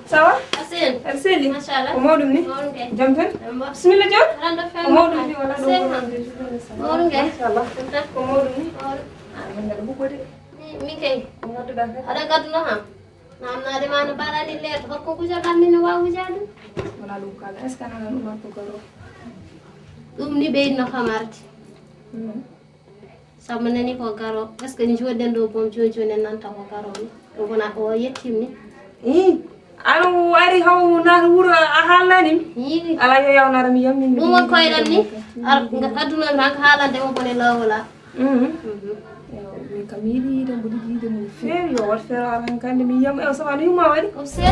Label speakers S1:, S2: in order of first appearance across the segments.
S1: sawa
S2: Asen.
S1: arseli
S2: Mashallah.
S1: Modou ni jam tan bismillah jom Modou ni wala do
S2: Modou ngay.
S1: inshallah ko Modou ni man da bu ko de
S2: Mi kay.
S1: ngatu da
S2: Ada gadduno ham. Namna de mana barani let hokko ko jodan min wawu jadu.
S1: wala dum kala est ce que na dum ma ko garo
S2: Dum ni beydno famarti. Sabu nani ko garo est ce que ni joden do bom jojo nen nanta ko garo ni. Do bona o yettimni.
S1: anu ari haw na wuro a halani
S2: Yigi.
S1: ala yo yaw na mi yammi
S2: Dum won koyran ni aduna ran ka halande mo bone lawla.
S1: mi kamiri da budi di da mu fe yo wat fe ran kan mi yam e sama ni ma wadi
S2: Ko ses.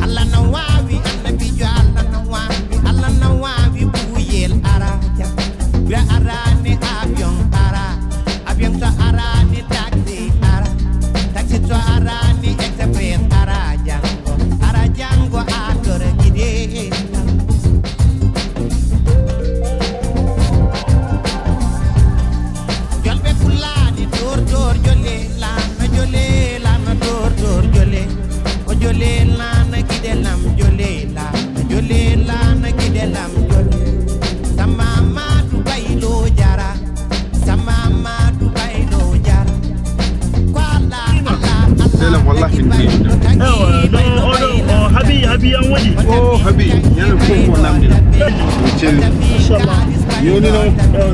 S3: Allah na wawi annabi jo Allah na wawi buyel araja bi arane avion to arane taxi to arane express arajango adore gide jolbe fulani dor jole la dor jole o jole la na gidelam jole la na gidelam jole sama ma du baylo jara kwala
S4: Sela wallahi ni
S5: habi an wadi
S4: oh habi yana ko namdi celi
S5: inshallah yoni no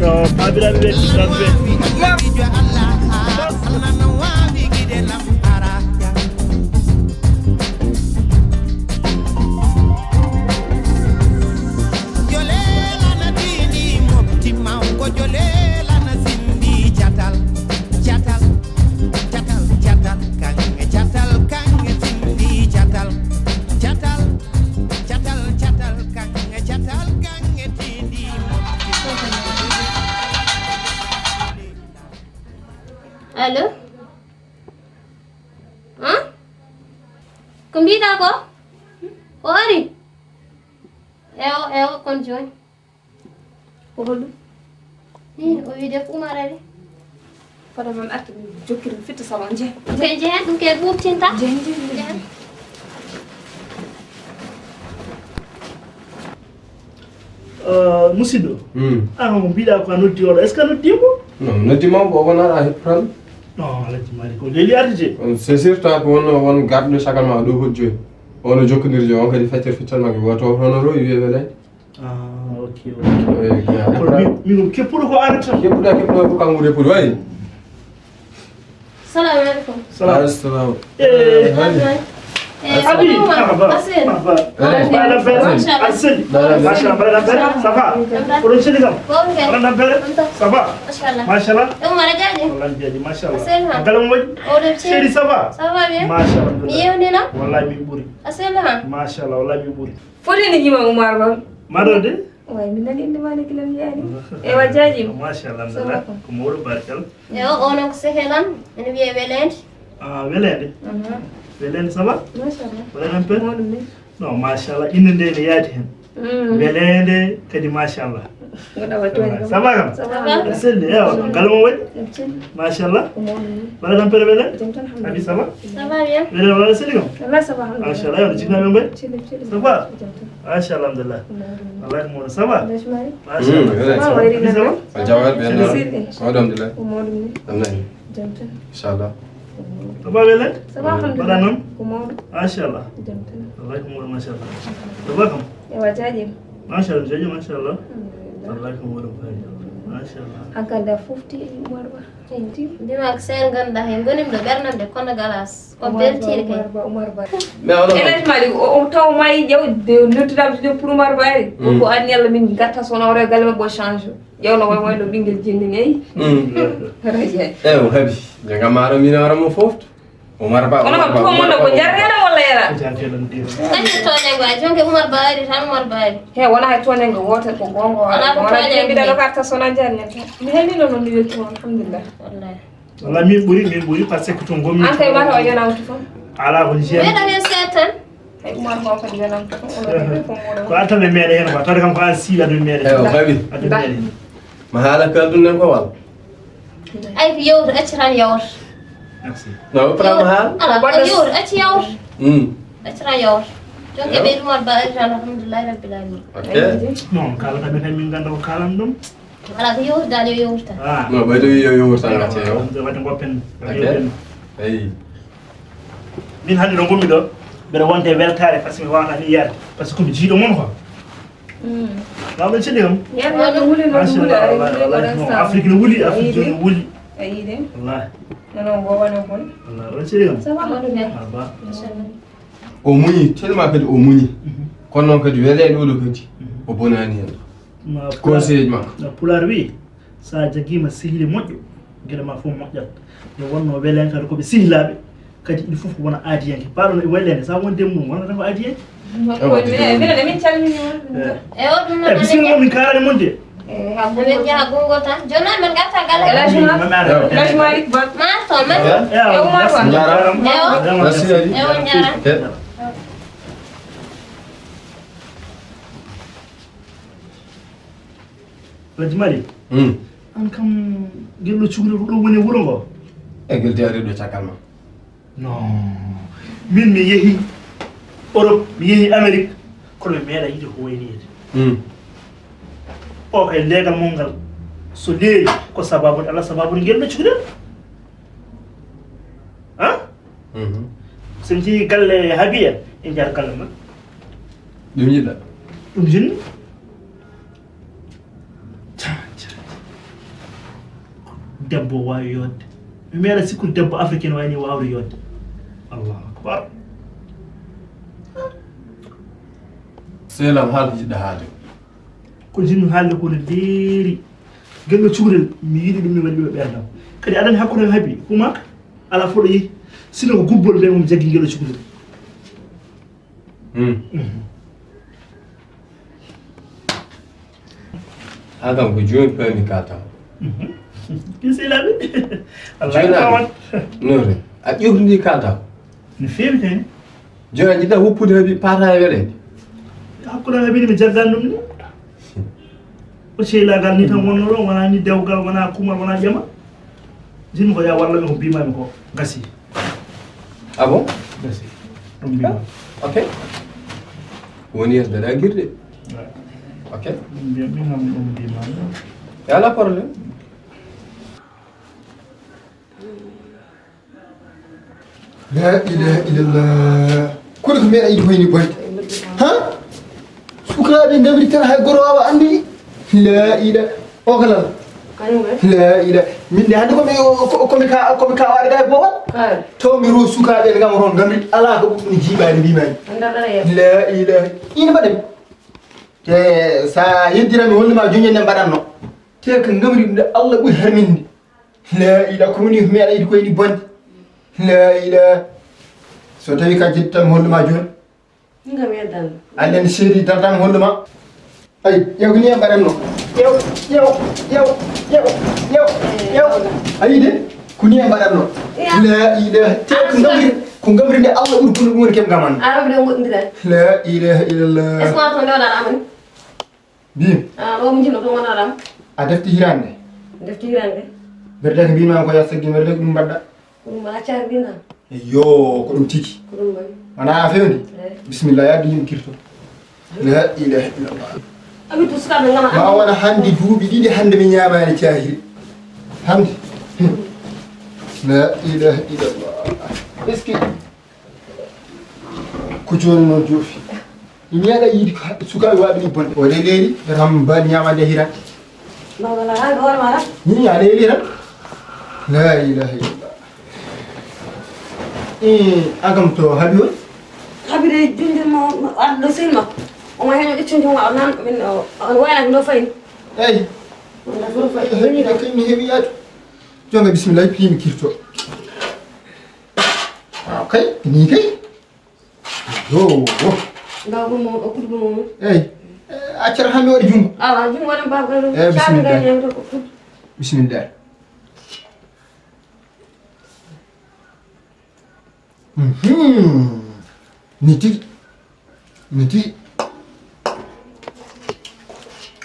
S5: no abira be transfer
S3: Allah na wawi gidelam araja jole la na dini mopti mango jole la na sindi chatal kange sindi chatal kange tindi
S2: Allo? Hah? Kumbita ko? O ari? Ewo kon joy.
S1: ko holdu
S2: O wi def umarare.
S1: fada man at jokkir fitta sama je
S2: Ke jehen dum ke bubtinta?
S1: je
S5: musido mo bida ko noddi wala est ce que noddi mo
S6: non noddi mam ko wona a hepran
S5: non alati mari ko leli arje
S6: c'est sûr ta ko won garde chaque ma do hojjo wono jokkondir jo on kadi fetter fital ma woto hono ro wi wele
S5: ok mi ke pour ko arata
S6: ke pour kam wure pour way
S2: Salam alaikum.
S6: salam
S5: Abi,
S2: Asen.
S5: bala bela asel mashallah bala bela ça va pour chez les gars
S2: Bonge.
S5: bala bela ça va
S2: Mashallah.
S5: mashallah
S2: Umara jaje.
S5: wallahi biadi mashallah
S2: Asel ha.
S5: galam moy
S2: O de
S5: chéri ça va
S2: Ça va bien?
S5: mashallah
S2: Mi yewni na?
S5: wallahi mi buri
S2: Asel ha.
S5: mashallah wallahi mi buri
S1: fodi ni jima umar ba
S5: mado de
S1: way min nani inde mane kilam yaani e wa jaji
S5: mashallah alhamdulillah ko mawdo barkal
S2: Yo ono ko sehelan en wiye welende.
S5: welede welede ça va
S1: mashallah
S5: wala un peu
S1: Modou ni
S5: non mashallah inde de ne yaati hen welede kadi mashallah
S1: ngada wa toni
S5: ça va kam
S1: ça va
S5: asel ya galmo wadi mashallah wala un peu welede
S1: jam tan
S5: abi ça va
S2: Ça va bien?
S5: welede wala seligam
S1: Allah ça va
S5: mashallah yo jigna men bay
S1: chile
S5: ça va
S1: jam tan
S5: mashallah alhamdulillah wallahi mo ça va
S1: dashmari
S5: mashallah
S1: ma wayri
S5: ça va
S1: na
S6: jawal ben
S1: Sidi.
S6: alhamdulillah
S1: Modou ni
S6: amna
S1: jam tan
S6: inshallah
S5: ça va welede
S1: ça va
S5: bala
S1: alhamdulillah
S5: nam
S1: ko Modou
S5: mashallah
S1: jam tan
S5: wallahi mo mashallah ça va kam
S1: e wa jaji
S5: mashallah jaji mashallah wallahi mo mashallah
S1: hankanda fofti umar ba enti
S2: Dima ko sen ganda hen gonim do bernande kono galas. Ko beltiri kay.
S1: umar ba
S6: mais on
S1: elaj mali o taw may jaw de notudam de pour umar ba ari ko anni Allah min gatta sona wore galma bo change jaw no way way do bingel jindi ngay raje
S6: habi janga maro mina wara mo foft Umar Ba
S1: kono ko mo no ko jarrena wala yara
S5: jantelan dir
S2: Kani toñe go jonke Umar Baari tan Umar Baari.
S1: he wala hay toñe ngo wotel ko gongo
S2: Wala ko
S1: wala
S2: toñe
S1: bi da gatta sona jarne mi heli no no mi wetti alhamdulillah
S2: Wallahi.
S5: wala min buri parce que to gommi
S1: an kay mata o yana wutu fam
S5: ala ko
S2: Me
S5: jien
S2: da hen setan.
S1: hay umar ba ko yana wutu fam
S5: ko ata me mede hen ba tawde kam ko an si adu mede
S6: habi
S5: adu mede
S6: ma hala ka dun ko wal
S2: Ay ko yewto acciran yawt.
S5: merci
S6: No, pram hal.
S2: Ala ko yor ati yor. Atra yor. Jonge be dum ba alhamdulillah rabbil alamin.
S6: Okay.
S5: non kala tamit hay min ganda ko kalam dum
S2: Ala ko yor dal yo yorta.
S6: No, bay do yo sanga te yo.
S5: wadi goppen
S6: Okay. Hey.
S5: min hande do gommi do bedo wonte weltare parce que mi wana ni yar parce que mi jiido mon ko lawɓe ceɗi kam
S1: Yar no wuli no wuli
S5: Afrique no wuli Afrique no wuli
S1: ayi de
S5: wallahi
S1: non bo wana kon
S5: wallahi won ceɗi kam
S1: ça va mo dum
S5: ba
S6: O muñi tellement kadi o muñi. Kono noon kadi weleede oɗo kadi o bonani hen. Conseil makko.
S5: no pular wi sa jaggima sihili moƴƴo gueɗe ma fof moƴƴat yo wonno welen kadi koɓe sihilaɓe kadi ɗi fof wona aadiyanke paɗo no wellede sa wonde mum wonata ko aadiyanke
S1: ko minen min calmini
S2: E o dum
S5: e bisimilla momin karani mon de
S1: ha
S2: be ja gongo tan. Jonna men gatta gala.
S1: Elaj Malik Ba
S2: Ma to man.
S1: e Umar Ba
S6: Merci Ali.
S2: E on jara.
S6: Okay.
S5: Alhaji Mali an kam gelɗo cukalel ko ɗo woni wuro ngo
S6: E gel diari do cakal ma.
S5: non min mi yeehi Europe mi yeehi Amérique kono mi meeɗa yiide ko wayni yede o kay leegal mol ngal so leeri ko sababude Allah sababude gelɗo cukalel han sen jeehi galle Habiya e jar galle man
S6: Dum yida.
S5: ɗum jinni debbo wawi yodde mi meeɗa sikkude debbo africaine wayni wawde yodde allahu akbar
S6: Selam hal jidda haade.
S5: ko jinmi haalde ko ne leeri gelɗo cukalel mi yiɗi ɗum mi waɗi ɓe ɓerdam kadi aɗani hakkude haabi humaka ala fof ɗo yeehi sino ko gubbol ɓe momi jaggi gelɗo cukalel
S6: Adam ko joni pami kata.
S5: Kisilaɓe
S6: Joni
S5: allah
S6: Nore. A ƴewdi kata.
S5: no feewi kayne
S6: Joni jidda hoppude habi pata e welede.
S5: hakkude haabi mi jaggani ɗum ni o sehilaagal ni tan wonno ɗon wona ni dewgal wona kumal wona ƴama jinmi ko ya wallaɓe ko mbimami ko gasi
S6: Ah bon?
S5: gasi ɗum mbimami
S6: Okay. Woni yes dada girde. Okay.
S5: min kam ɗum mbimami
S6: Yala problème.
S7: La ilaha illallah. Kono ko meeɗa yiɗi hoyni boyde. Ha? Sukaaɓe ndemri tan hay goro wawa andude. La ilaha. O kala. La ilaha. Min de hande komi ka waɗe ga e bowal. Taw mi ro sukaaɓe ɓe gam ron ndemri ala ko ɗum jiiɓani mbimani. La ilaha. Ina mbaɗem. Te sa yeddirami holluma joñen ne mbaɗanno. Te ko ngamri ɗum de Allah ɓuri herminde. La ilaha ko woni ko meeɗa yiɗi koyni bonde. La ilaha. So tawi ka jiddam holluma joni
S1: ngam yeddan
S7: anden séri dartam holluma ay yew ni mbaɗanno yew ayide ko ni mbaɗanno la ilaha te ko ngamri nde Allah ɓuri kono ɗum woni kem gaman
S1: arabe de godindira
S7: la ilaha illallah
S1: est ce que to ndewɗa amani
S7: bim
S1: ɗo mo jinno to wona ɗam
S7: a defti hirande
S1: deftirande
S7: berde ko mbima ko ya saggi berde ko ɗum mbaɗɗa
S1: ko ɗum accare ɗinam
S7: yo ko ɗum tigi
S1: ko ɗum woni
S7: wona a fewni bisimillah yadde yimɓe kirto la ilaha illallah
S1: abi to sukaɓe ngama
S7: ma wona hande duuɓi ɗiɗi hande mi ñamani cahiri hande la ilaha illallah est ce que ko joni noon joofi mi meeɗa yiide sukaɓe waɓe ni bonɗe o de leeri ram mbani ñamande hirande
S1: wala ha do wala mara
S7: ni a leeli tan la ilaha illallah agam to haaɓi on
S1: habire jundirmo aɗa ɗo selma omo heño ƴeccunti mo nan min on waynaki no fayin
S7: eyyi heeɓide kay mi heeɓi yaadu jonga bisimilla piimi kirto kay ni kay yo
S1: ndaw mo o kudu mo
S7: eyyi accata hammi waɗi jungo
S1: ala jungo waɗan babgal
S7: bismillah bismillah ni tigi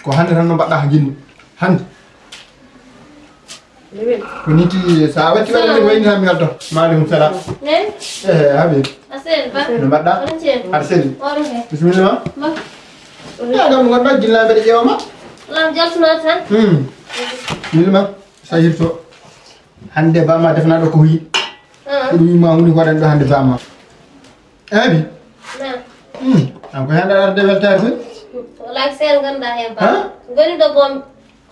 S7: ko hande tan no mbaɗɗa ko jinmi hande ونيتي ساوتي ولا وين هم يالدو مالكم سلام
S2: نعم
S7: حبيبي
S2: أسير با
S7: نبدا
S2: أرنتين
S7: أرسل
S2: أوروه
S7: بسم الله
S2: ما
S7: يا دام غدا جلا بدي يوما
S2: لام جالس ناتها
S7: بسم الله سيرتو hande bama defna do ko wi dum ma woni ko dan do hande bama abi
S2: نعم
S7: am ko hande arde weltare ko
S2: wala sen ganda hen ba goni do bom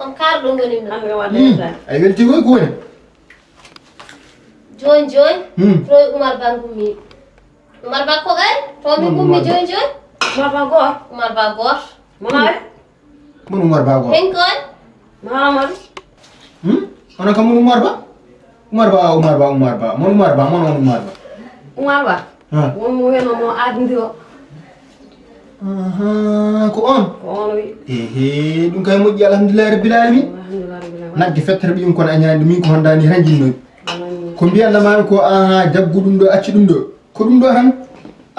S2: on kar do goni do
S7: ay welti ko woni
S2: join join roy Umar Ba gummi Umar Ba ko gay to mi gummi join join Umar Ba gor
S7: mon Umar Ba go
S2: hen koy
S7: ona kam Umar Ba mon Umar Ba ha
S1: won mo weno mo adindi o
S7: aha ko on dum kay moƴƴi alhamdulillah rabbil alamin nagge fettere bi ko anyande min ko hondani ranjinno ko mbiyan ma ko aha jabgu dum do acci dum do ko dum do tan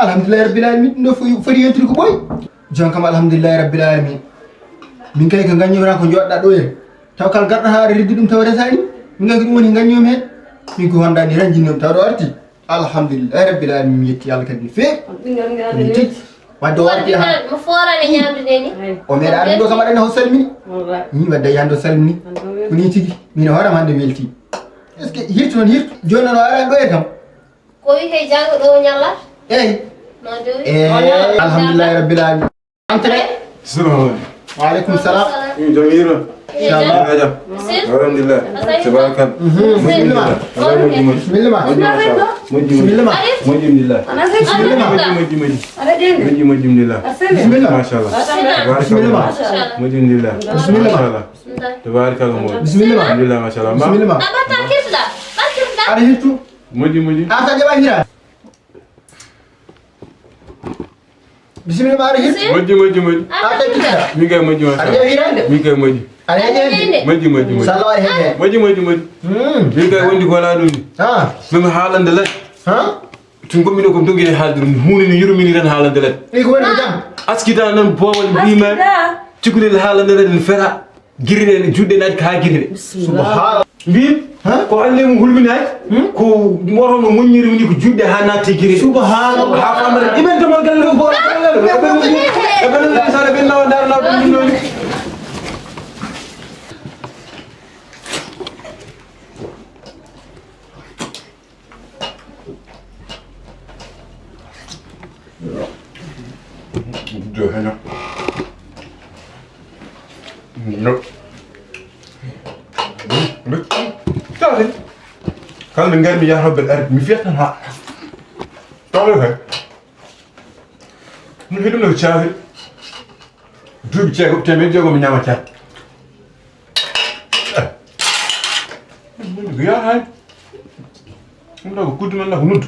S7: alhamdulillah rabbil alamin do fori yentri ko boy jon kam alhamdulillah rabbil alamin min kay ko gagnyora ko jodda do en taw kal garda ha riddi dum taw resani min kay ko dum woni gagnyom hen min ko hondani ranjinno taw do arti alhamdulillah rabbil alamin yetti yalla kadi fe wadde warti ha
S2: mo forani nyamde deni
S7: o meeda andi do kam adana ho salmini ni wadde yando salmini ko ni tigi min horam hande welti est ce que hirtu non hirtu joni no ara do e kam
S2: ko wi kay jango do nyalla
S7: eyi
S2: non do
S7: alhamdulillah rabbil alamin entre
S6: Assalamu
S7: wa alaikum salam
S6: Jamiro.
S7: inshallah
S6: Aja. Alhamdulillah. Tabarakan.
S7: bismillah bismillah bismillah
S6: Mujimdillah. Mujimdillah.
S7: bismillah
S6: Masyaallah.
S7: Bismillah.
S6: Mujimdillah.
S7: Bismillah.
S6: Tabarakallah.
S7: Bismillah.
S6: Alhamdulillah masyaallah.
S7: bismillah
S2: abata kisda bakirda
S7: ada hirtu
S6: Muji.
S7: ata jaba hira bismillah ada hirtu
S6: Muji.
S7: ata kisda
S6: Mi kay muji
S7: ada
S6: masyaallah.
S7: hira
S6: Mi kay muji.
S7: ada hira
S6: Muji.
S7: salwa hede
S6: Muji. Mi kay wondi ko la dum.
S7: ha
S6: Mem haalande la.
S7: ha
S6: Tun ko min ko dogire haaldur hunde ni yurmini tan haalande la.
S7: ni ko woni jam
S6: Askita nan bowal bima. Cikule haalande la fera. Giride judde nat ka giride.
S7: subhanallah
S6: Bi ko alle mo hulminay ko morono monyiri woni ko judde ha natti giride.
S7: subhanallah
S6: Ha famara iben to mal galle ko e ben sare ben naw dar naw dum noni. Do hena. No. تعرف كان من قلبي يا رب الأرض مفيتها تعرف هاي من هنا لو تشاهد دوب تشاهد بتعمل جوجو من يوم تشاهد يا هاي من لو كنت من له ند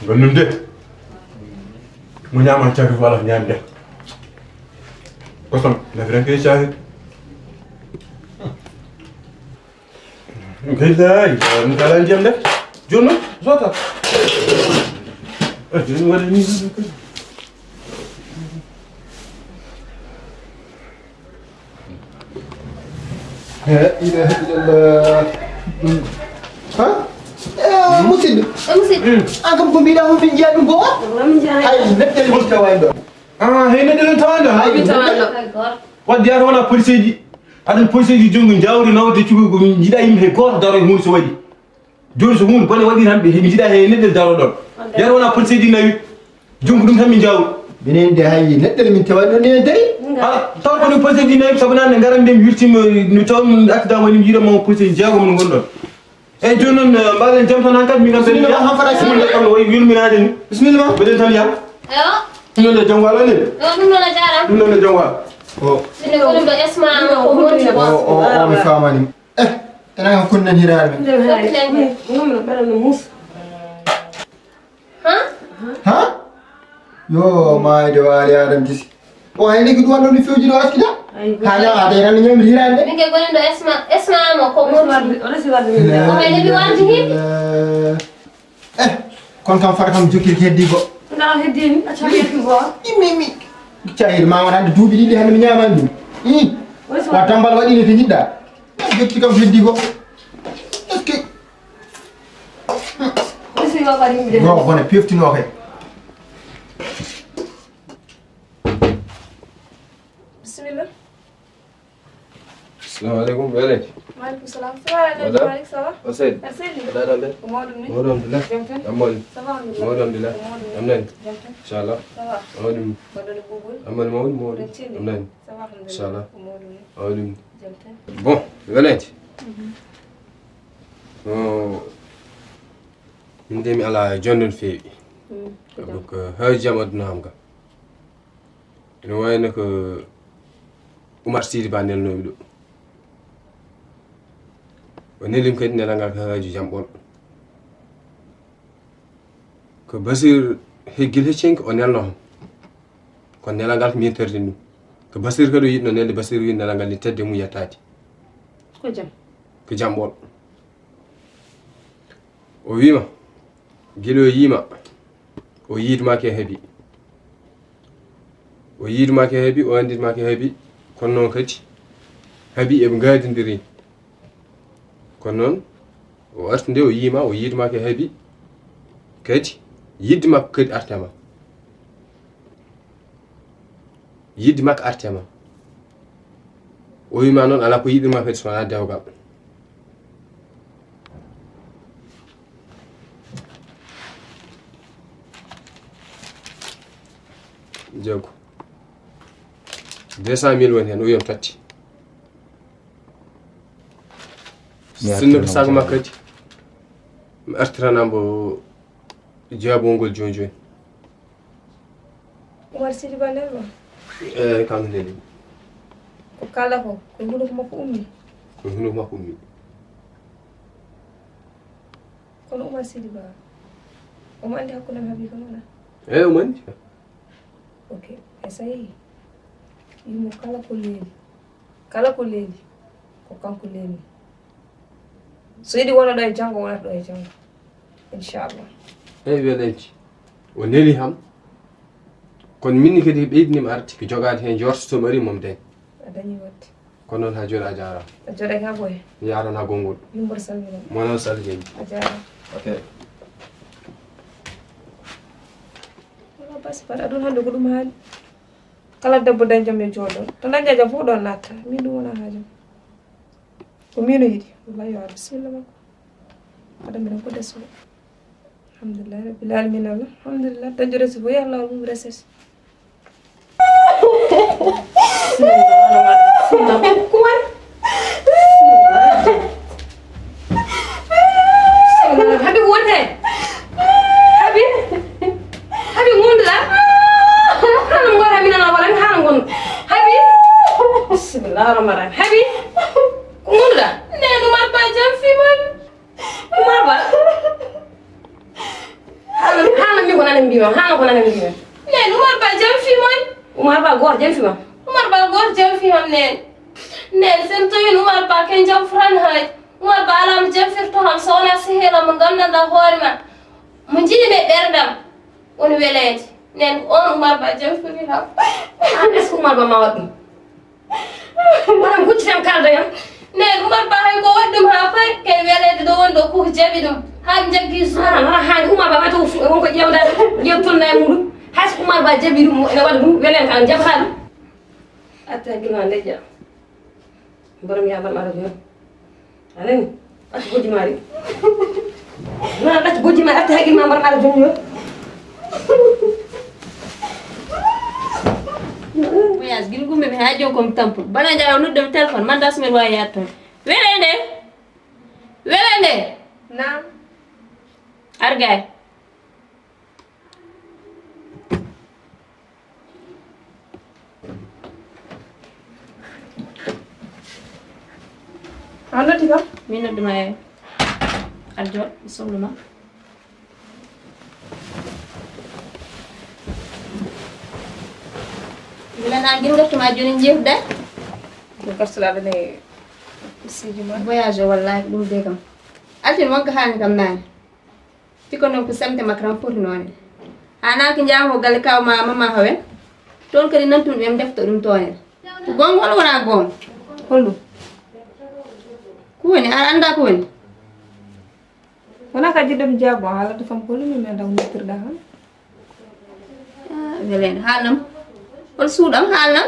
S6: Gonum de mu ñama ciafi wala ñam de ko sam la franke ciafi ngay day mu kala jëm de jonno sota ñu wala ni
S7: la ilaha illallah ha musidɗo an kam ko mbiɗa ko min jiya ɗum ko hay neɗɗel min tawani ɗo
S6: hey neɗɗo tawande wadde yata wona police ji aɗa police ji jongo jawri nawde cugo ko min jiiɗa yimɓe he goto daro e hunde so waɗi joni so hunde bone waɗi tan ɓe mi jiiɗa he neɗɗel daro ɗon yata wona police ji nawi jongo ɗum tan min jawri
S7: minen de hay neɗɗel min tawani ɗon ene dari
S6: taw ko ɗum police ji nawi saabu nane garan nde mi wirtima no taw accident waɗi mi jiiɗamo police ji jeego mon gonɗon eyyi joni noon mbaɗen jam tan hankkadi min kam
S7: Bismillah, han fara
S6: simille kam no wayi yurminade ni
S7: bismillah
S6: mbeɗen tan yaha
S2: ayo
S6: ɗum noon e jam wala nene
S2: ɗum non a jaram
S6: ɗum noon e jam wala
S2: sine ko ɗum ɗo esma ko monti
S7: o mi famani enen kam konnan hirare men ha yo mayde waali adam tisi وهنيك دوان اللي فيه جلو أسكده هذا هذا يعني نعمل هيران
S2: من كي قولين ده اسمع ما كمون
S1: ولا سواد من
S2: وهاي نبي وانجهين
S7: كون كان فرقم جوكي كهدي بو
S1: لا هدين أشهد كبوا
S7: ميمي cair ma wonande duubi ɗiɗi hande mi ñamani ɗum wa tambal waɗino to jiɗɗa jotti kam heddi go est ce que no bone peftino kay
S1: bismillah
S6: assalamu alaikum wele
S1: maaleykum salaam ça va Malick ça va
S6: Ousseyn da dal de modum dillah amol
S1: ça va
S6: modum dillah amnen inshallah
S1: ça va
S6: modum
S1: badal bubul
S6: amal modum amnen
S1: ça va
S6: inshallah
S1: modum
S6: bon wele min demi ala jondon feewi donc hay jam aduna am ga ene wayno ko Oumar Sidi Ba nelnomi ɗo o nelim kadi nelangal ka haaju jam ɓon ko Basir heggil heccenki o nelno ham kono nelangal ko min terdini ɗum ko Basir kadi o yiɗno nelde Basir wi nelangal ni tedde mum yettade ko jam ɓon o wima guila o yima o yiidmaki e heeɓi o yiidmaki e heeɓi o anditmaki e heeɓi kono noon kadi heeɓi eɓe gadidiri kono noon o arti nde o yima o yiidmaki e heeɓi kadi yidde makko kadi artema yidde makko artema o wima noon ala ko yiɗirma kadi sowona dewgal jago 200.000 woni hen o wiyam tatti sinno ko sago makko kadi mi artiranambo jaabongol joni joni
S1: Oumar Sidi Ba nelno
S6: kanko neli
S1: ko kala ko hunduko makko ummi
S6: ko hunduko makko ummi
S1: kono Oumar Sidi Ba omo andi hakkude habi ko wona
S6: omo andi
S1: ok essaye yimo kala ko leeli ko kanko leeli so yiɗi wona ɗo e janngo wonata ɗo e janngo inchallah
S6: welenci o neli ham kono minni kadi ɓeydinimi arti ko jogade hen jortotomi ari momi dañ
S1: a dañi wadde
S6: kono noon ha joni a jarama
S1: a joɗake ha boye
S6: mi yaran ha gongol
S1: yummor salmina
S6: mo noon saljeji
S1: a jarama
S6: ok
S1: wala basi pat aduna hande ko ɗum haali kala debbo dañjam e jooɗon to dañƴa jam fof ɗon natta min ɗum wona haajam ko mino yiɗi wallahi yo ar bisimilla makko aɗa mbiɗen ko desuɗo alhamdulillah rabbil alamin allah alhamdulillah dañjo resi fo yah lawol mum resesi kumar habi ko wonte habi gonduɗa hano gota minana waɗan hano gonɗo habi bisimillah rahman rahim habi ko gonduɗa nene Oumar Ba jam fiman Oumar Ba hano mi ko nana mbima hano ko nana mbima nene Oumar Ba jam fiman Oumar Ba goto jam fimam Oumar Ba goto jam fimam nene sen tawino Oumar Ba ken jam fran haaj Oumar Ba alamo jam firto ham so wona sehela mo gandanɗa hoore ma mo jiɗi ɓe ɓerdam woni welede nen on Oumar Ba jam firi ham an est ce que Oumar Ba ma waɗ ɗum wonam guccitam kalda yam nen Oumar Ba hay ko waɗi ɗum ha pay ken welede ɗo woni ɗo koko jaɓi ɗum ha jaggi wona haani Oumar Ba wata wonko ƴewdata ƴewtonna e muɗum hayso Oumar Ba jaɓi ɗum ene waɗa ɗum welen kan jaɓata ɗum atta gilma lejja borom yaɓal ara joni anani acci gojji maari non acci gojji ma atta haqqille ma mbaɗa ara joni yo
S2: voyage gil gumbe mi ha jon kom tampu bana jaw nudde téléphone man das mel way yatton welende
S1: naam
S2: argay
S1: anoti kam
S2: min nodduma e arjol sohluma bilen an gin gartuma joni jeefde
S1: ko karsula dane siji ma
S2: voyage wallahi dum de kam altin wonka hani kam nani tiko non ko samte makram pour noni ana ki jaamo gal kaw ma mama hawen ton kadi nantun em defto dum tonen ko gongol wona gon
S1: hollu
S2: ko woni anda ko woni
S1: wona ka jiddam jaabo hala to fam ko lumi men daw mitirda han
S2: welen halnam hol suudam halnam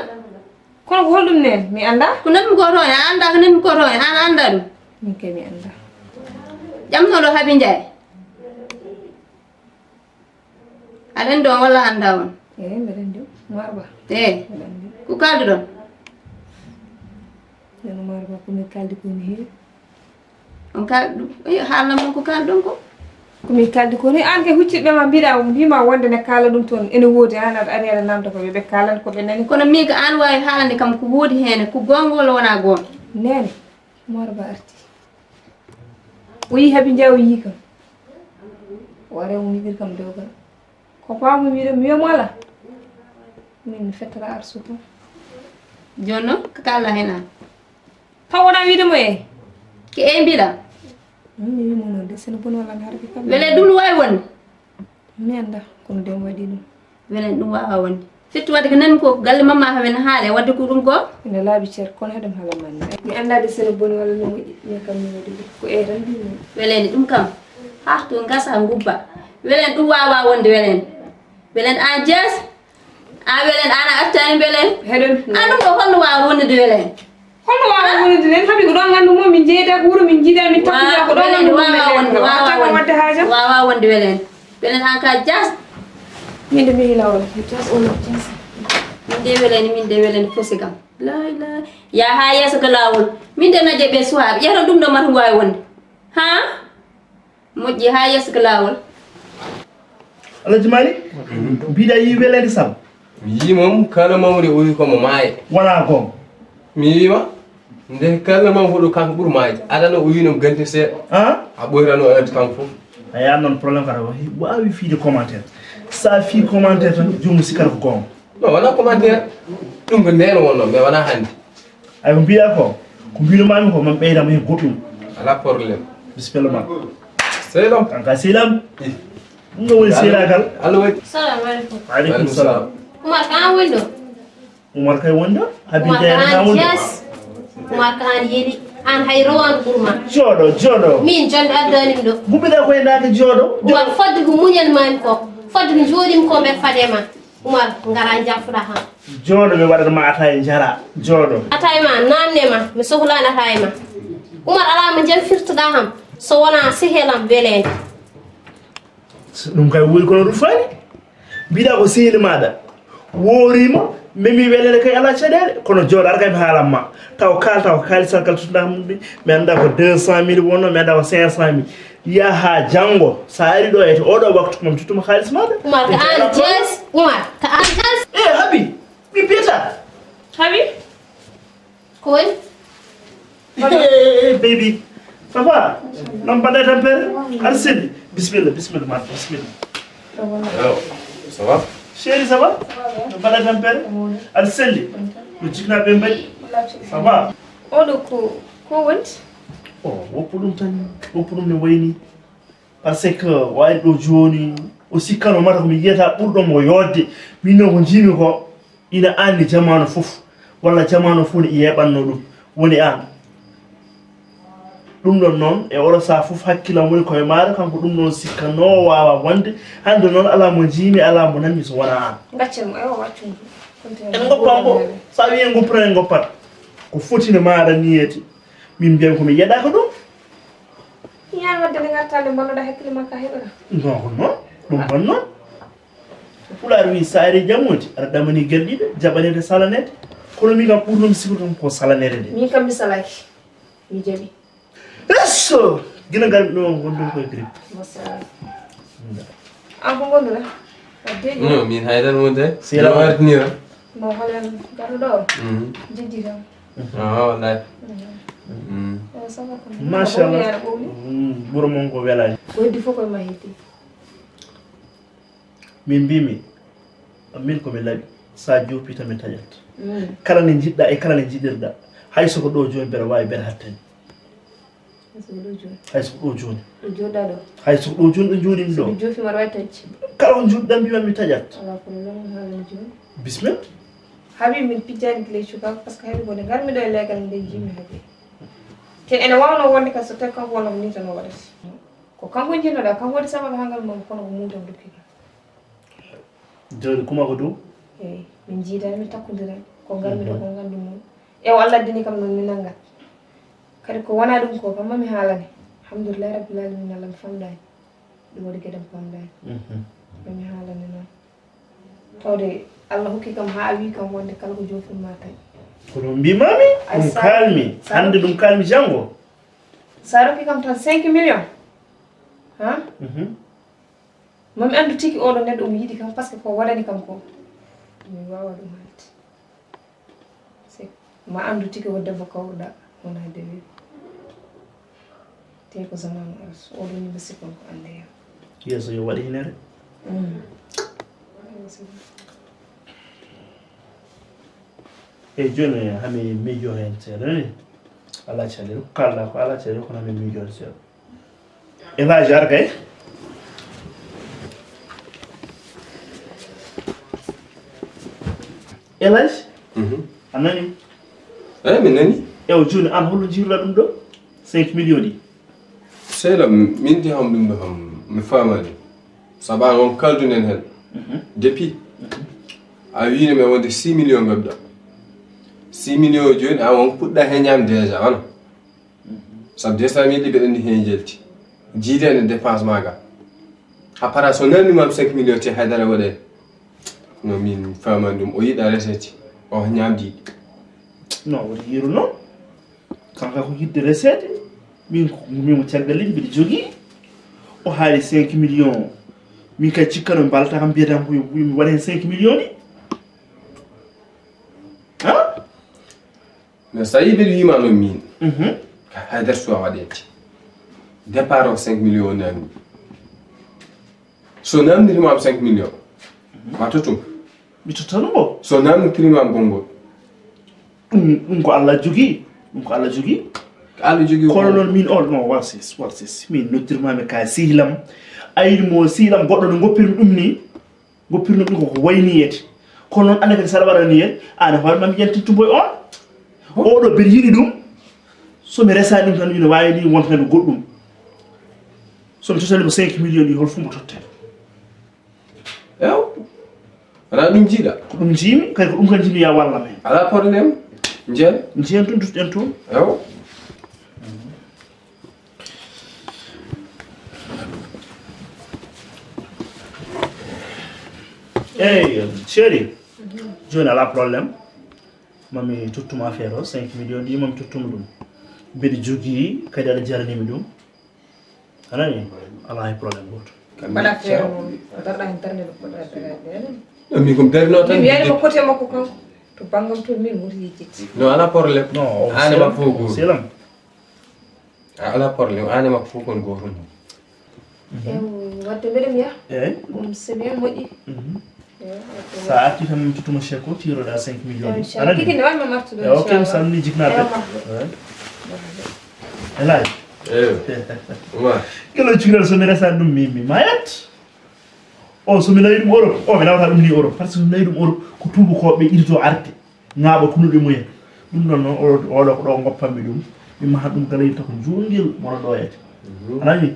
S1: kono ko holdum nen mi anda
S2: ko nan ko toon anda ko nan ko toon an anda dum
S1: min kay mi anda
S2: jam no do habi njay aden do wala anda won
S1: mbeɗen diw marba
S2: ko kaldu don
S1: neno marba komi kaldi ko ni heewi
S2: on kaldu haalnam ko kaldon ko
S1: komi kaldi ko ni an ke hucciɓe ma mbiɗa mbima wonde ne kala ɗum toon ene woodi an aɗa ari aɗa namda ko ɓe kalan ko ɓe nani
S2: kono mi ko an wawi haalande kam ko woodi hene ko gonga walla wona gonga
S1: nene marba arti o yi haɓi jaw yi kam o are o miɗir kam dewgal ko paamu wiide mi wiyamo ala min fettata arsu to
S2: joni noon ko kalla hen an
S1: taw wona wiidemo e
S2: ko e mbiɗa
S1: mi wimo noon de sene boni walla harde kam
S2: wele ɗum no wawi wonde
S1: mi anda kono dem waɗi ɗum
S2: welen ɗum wawa wonde firti wadde ko nani ko galle mamma hawen haale wadde ko ɗum ko
S1: ene laaɓi ceer kono heɗem haala manni mi andade sene boni walla no moƴƴi min kam mi waɗi ɗum ko e tan mbimi
S2: welede ɗum kam ha to gasa gubba welen ɗum wawa wonde welen welen an jees an welen ana attani welen
S1: heɗen
S2: an ɗum ɗo holno wawa wonde welen
S1: holno wawa wonde nen haɓi ko ɗon gandumo min jeeyda ko wuuro min jiiɗa min takkuda ko ɗon gandumo wawa wadde haajam
S2: wawa wonde welen welen an ka jas
S1: min de mi hilawol jas ono jas
S2: min de welen fosi kam la ya ha yeeso ko lawol min de naje ɓe suwaɓe ƴeto ɗum ɗo mata wawi wonde ha moƴƴi ha yeeso ko lawol
S5: Alhaji Malick mbiɗa yi welede Samba
S6: yi moom kala mawde o wi komo maaye
S5: wona gonga
S6: mi wima nde kala mam hoɗo kanko ɓuuri maayde adana o winoma ganti seeɗa a ɓoyrano addi kanko fof
S5: a yaha noon probléme kata wawi fiide commentaire sa fi commentaire tan jomum sikkata ko gonga
S6: non wona commentaire ɗum ko ndeno wonno mais wona hannde
S5: ay ko mbiya ko mbinomami ko man ɓeydama hen goɗɗum
S6: ala probléme
S5: bisimilla ma
S6: seyɗam
S5: kanka seyɗam ɗum ɗo woni seeɗagal
S6: allah waɗi
S2: salamu aleykum
S5: aleykum salam
S2: Umar kan woni ɗo
S5: Umar kay wonɗo habi
S2: Umar
S5: jeyna
S2: kan
S5: wonɗo
S2: jas Umar kan yeeɗi an hay rowan ɓurma
S5: jooɗo
S2: min jonde addanimi ɗo
S5: gubbiɗa koye ndake jooɗo
S2: Umar fodde ko muñanmami ko fodde ko jooɗimi ko ɓe fadema Umar ngara jaffuɗa han
S5: jooɗo mi waɗatma ataye jara jooɗo
S2: ataye ma namnema mi sohlani ataye ma Umar ala mo jam firtoɗa ham so wona sehelam welede
S5: ɗum kay woyi kono ɗum fani mbiɗa ko sehili maɗa worima memi welede kay ala caɗele kono jooɗo ara kay mi haalanma taw kalta ko kaalisal kal tutuɗa mumɗi mi anda ko 200 000 wonno mi anda ko 500 000 yaha janggo sa ari ɗo ete oɗo waktu ko mami tuttuma haalis maɗa
S2: Umar ko an jes Umar ko an jes
S5: haɓi mi biyata
S1: haɓi
S2: ko woni
S5: baby papa non mbaɗa tampere aɗa selli bisimilla ma bisimilla
S6: ça va
S5: chéri ça va no mbaɗa tampere aɗa selli ɗo jiknaɓe mbaɗi ça va
S1: oɗo ko woni
S5: o woppu ɗum tan woppu ɗum ne wayni par ce que wawi ɗo joni o sikkano mata komi yiyata ɓurɗomo yodde min noon ko jimi ko ina anni jamanu foof walla jamanu fof ne yeɓanno ɗum woni an ɗum ɗon noon e oɗo saha foof hakkilam woni koye maɗa kanko ɗum noon sikkano wawa wonde hande noon ala mo jiimi ala mo nanmi so wona an
S1: gaccemo ewa waccum
S5: en goppan ko sa wi en goppata en goppat ko fotine maɗa niyete min mbiyami komi yeɗaka ɗum
S1: yan wadde nde gartade bonnoɗa hakkille ma ka heɓata
S5: non ko noon ɗum bon noon pulaar wi sa ari jammude aɗa ɗamani guelɗiɗe jaɓanede salanede kono min kam ɓurnomi sikkata tan ko salanede nde
S1: min kam mi salaki mi jaɓi
S5: eso gila garmi ɗo gonɗum koye grippe
S1: an ko gonɗuɗa deeƴi
S6: non min haydan wonde
S5: Sila
S6: no artinira
S1: mo holen garɗo ɗo jejji kam
S6: wallahi
S1: sabar ko
S5: machallah ɓuuro mon ko welani
S1: ko heddi fof koye ma heddi
S5: min mbimi min komi laaɓi sa jopita mi tajat kala ne jidda e kala ne jidirda hay so ko do joni bere wawi bere hatten hay so do joni
S2: joda do
S5: hay so do joni do joni do
S2: jofi mar waytacci
S5: kala on juddam bi mi tajat
S2: ala ko lon halan joni
S5: bismillah
S2: habi min pijani kle chuka parce que habi bonde garmi do legal nde jimi habi ke ene wawno wonde ka so tek kanko wonno ni tan wadati ko kanko jinnoda kanko wadi sama hangal mom kono ko mutam dukki
S5: joni kuma ko do
S2: min jiida mi takkudira ko garmi do ko ngandi mum e walla dini kam non mi nangat kadi ko wana dum ko kam mami halane alhamdulillah rabbil alamin Allah famdani dum wadi gedam famdani mami halane non tawde Allah hokki kam ha wi kam wonde kala ko jofum ma tay
S5: ko dum bi mami dum kalmi hande dum kalmi jango
S2: sa roki kam tan 5 millions ha mami andu tiki o do neddo mi yidi kam parce que ko wadani kam ko mi wawa dum halti c'est ma andu tiki o debbo kawda wona dewi te ko zaman aras o do ni besikon ko ande ya
S5: yeso yo wadi hinere e joni hami mijo hen tere ala chale kala ko ala chale ko hami mijo tere e la jar kay elas anani
S6: min nani
S5: e o joni an hollo jirla dum do 5 millions di
S6: sela min di ham dum do ham mi famani saban on kaldunen hen depuis a wiine me wonde 6 millions gabda 6 millions joni a won pudda hen nyam déjà wana sab 200 mille be dandi hen jelti jiide ne dépense maga ha para so nani mam 5 millions te haydara wode no min famandum o yida recette o nyamdi
S5: non wodi yiru non kanka ko yidde recette min mo tiagalin bi jogi o haali 5 millions min kay cikkano balta kam biedam bu mi waden 5 millions ni ha
S6: mais ça y be wima no min haydar so wadeti départ o 5 millions nani so namdi mam 5 millions matotum
S5: mi tutano bo
S6: so namdi primam gongo
S5: ko Allah jogi ko Allah jogi
S6: Allah jogi
S5: ko non min on non warsis min noddirma me ka sihlam ayri mo sihlam goddo no goppirmi dum ni goppirno dum ko wayni yete ko non ande ka salbara ni yet ana hol mam yenti tumboy on o do ber yidi dum so mi resa dum tan ni wawi ni won tan goddum so mi totali mo 5 millions di hol fu mo totte
S6: ew ana dum jida
S5: dum jimi kay ko dum kan jimi ya walla men
S6: ala problème njel
S5: tun tutden to
S6: ew
S5: chéri joni ala problème mami tuttuma affaire o 5 millions di mami tuttuma dum bedi jogi kadi ala jaranimi dum anani ala hay problème goto
S2: bada affaire mom darda internet ko darda
S6: mi ko berno tan
S2: mi yani ko côté makko kan to bangam to min wuri yejiti
S6: no ala problème
S5: non
S6: ane ma fogo
S5: selam
S6: ala problème ane ma fogo go hon
S2: wadde bedem ya c'est bien moji
S5: sa atti tan tutuma cheko tiro da 5 millions
S2: ana kiki ne wama martu do
S5: ok salni jiknabe elay
S6: wa
S5: kelo cignal so mi resa dum mimi mayat o so mi lay dum Europe o mi nawta dum ni Europe parce que mi lay dum Europe ko tubu ko be irito arde ngaaba kunude muyen dum non non o do ko do ngoppammi dum mi ma dum kala yita ko jungil mo do yete anani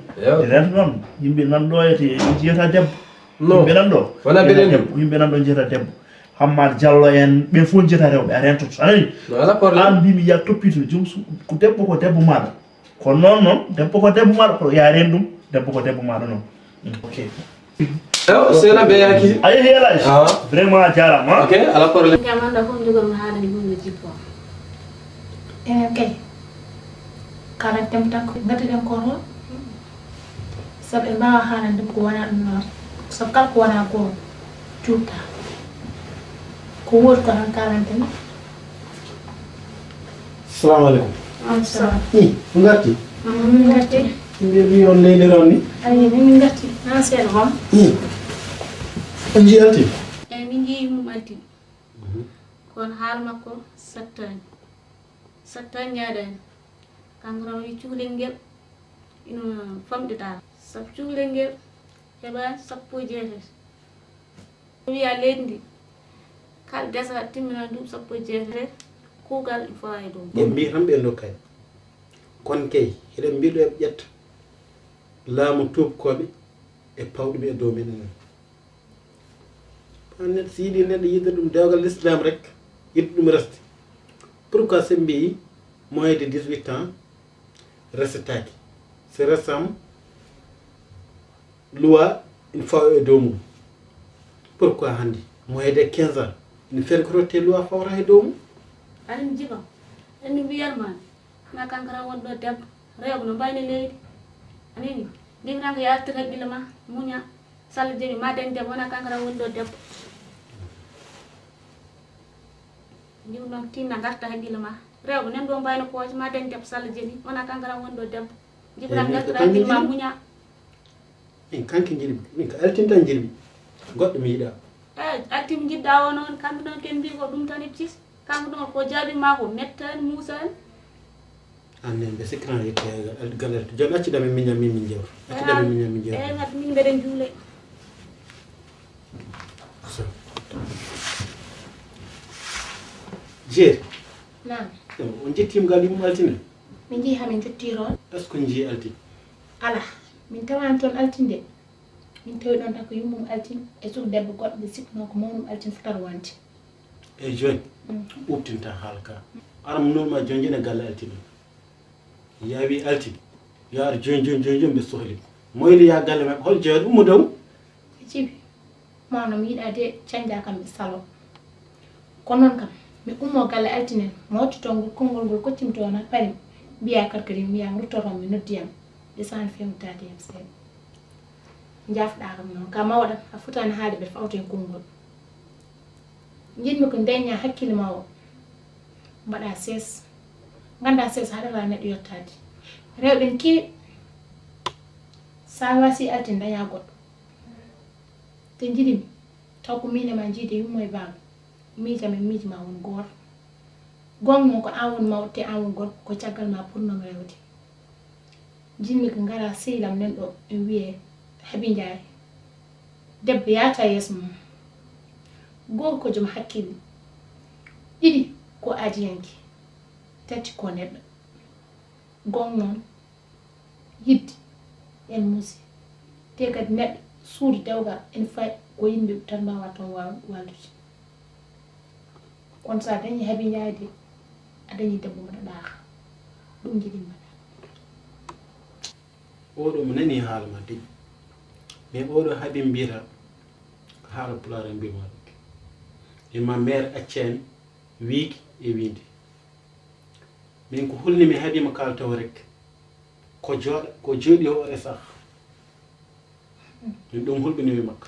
S5: ren non yimbe nan do yete jiyata debbo yimbe nan do
S6: wala beden
S5: yimbe nan do jiyata debbo Hammar Diallo en be fu jiyata rewbe a rentoto anani
S6: wala problème
S5: an bi mi ya toppito jum ko debbo mada ko non debbo ko debbo mada ko ya rendum debbo ko debbo mada non ok
S6: c'est la beyaki
S5: ay helaj vraiment jarama
S6: ok ala problème
S8: jamanda ko jogon haala ni hunde jippo kay kala temta ko ngati den ko ron sabe ba haala dum ko wana dum non sab kal ko wana ko tuta ko wor ko han kalante ni
S7: assalamu alaikum
S8: assalamu
S7: ngati
S8: ngati
S7: mbi on leydi ronni
S8: ay mi ngati na sen hom
S7: on jiyalti
S8: min ji mum alti
S9: kon haal makko sattani ñaadani kanko wi cuulel ngel ina famɗita sabu cuulel ngel heɓani 17 wiya leydi ndi kala desa timmina duuɓi 17 kuugal il faut ay ɗum
S10: ɓe mbi tan ɓe dokkay kon kay eɗen mbiɗo eɓe ƴetta laamu tuubkoɓe e pawɗuɓe e dow meɗen en neɗɗo so yiiɗi neɗɗo yidde ɗum dewgal l'islam rek yidde ɗum reste pourquoi so mbi moins de 18 ans resetaki so resama loi ina fawa e dow mum pourquoi hannde moins de 15 ans ina feere ko rotte loi fawata e dow mum
S9: aɗa jiba andi mbiyatmani na kankara wonɗo debbo rewɓe no mbayni leydi anini ndin tan ko yaltir haqqille ma muña salla jeeɓi ma dañ debbo wona kankara wonɗo debbo jim ɗon tinna garta haqqille ma rewɓe nan ɗo mbayno pooje ma dañ debbo salla jeeɓi wona kankara wonɗo debbo jiɓran gartira haqqille ma muña
S10: min kanke jiɗmi min ko altintan jiɗmi goɗɗo mi yiɗa
S9: eyi altimi jiɗɗa o noon kamɓe ɗon ken mbi ko ɗum tan ibtis kanko ɗon ko jaaɓima ko mettani musani
S10: annen ɓe sikkirano yette galerte joni accudami miñam min jewta accudami miñam min jewta
S9: eyi wadde min mbeɗen juule
S10: jeeri
S8: Naam.
S10: on jettima gal yimum altine
S8: Min jeehi hamin jottiron.
S10: est ce que on jeeyi altine
S8: Ala. Min tawani toon altinde. Min tawi ɗon tan ko yummum altine e suku debbo goɗɗo ɓe sikkuno ko mawnum altine fotar wonde.
S10: eyyi joni ɓuftinta haala ka aram nolma joni jene galle altine yawi altine yo ar joni ɓe sohli moyli ya galle mabɓe hol jeewaɗi ummo dow
S8: Cibi. Mawno mi yiɗa de canja kam ɓe salo. Kono noon kam mi ummo galle altine mo waccu ngol konngol ngol koccimi toon ha paari mbiya karkari mbiyam ruttoton mi noddiyam desani femtade yam seeɗa jafɗa kam noon ka mawɗam a fotani haalde ɓe fawto e konngol jiɗmi ko dañña hakkille ma o mbaɗa sees ganda sees haɗata neɗɗo yettade rewɓe n keewi sa wasi altine daña goɗɗo te jiɗimi taw ko min e ma jiide yummo e baaba miijam e miiji ma won gooto gonga noon ko an woni mawɗo te an woni gorko ko caggal ma ɓurnomi rewde jinmi ko ngara sehlam nen ɗo e wiye Haby Ndiaye debbo yaata yeeso mum goto ko joom hakkille ɗiɗi ko adiyanke tati ko neɗɗo gon noon yidde en muusi te kadi neɗɗo suudu dewgal ene fayi ko yimɓe tan mbawa toon wallude kono sa dañi Haby Ndiaye de a dañi debbo mbaɗa ɗaaka ɗum jiɗi mbaɗa
S10: oɗo mo nani haala ma deƴƴi mais oɗo Haby mbiyata ko haala pulaar e mbiyama ɗum ima maire accani wiiki e wiinde min ko hulnimi Haby kala taw rek ko jooɗi o e sah min ɗum hulɓinimi makko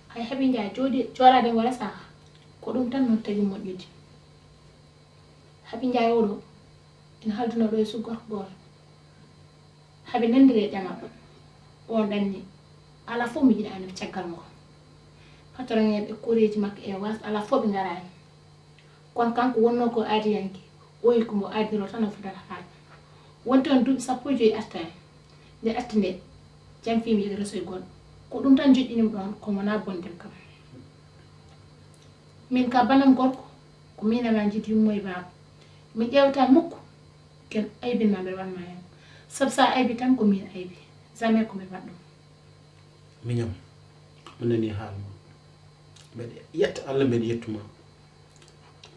S8: hay Haby Ndiaye jooɗade ngol e sah ko ɗum tan non tagi moƴƴude Haby Ndiaye oɗo ina halduno ɗo e suggorko goto Haby nandiri e ƴama on ɗanni ala fof mi jiɗani ko caggal mo patron en ɓe koreji makko e was ala fof ɓe garani kono kanko wonno ko adiyanke oyi komo adiro tan o fotata haala wonti on duuɓi 15 artani nde arti nde jam fimi yiɗi resoye goɗɗo ko ɗum tan joƴƴinimi ɗon ko wona bondem kam min ka banam gorko ko min e ma jiiɗi yummo e baaba mi ƴewta mukko ken aybinma mbeɗa wanma hen saabu sa aybi tan ko min aybi jamais ko mbeɗa waɗ ɗum
S10: miñam mo nani haala ma mbeɗa yetta Allah mbeɗa yettuma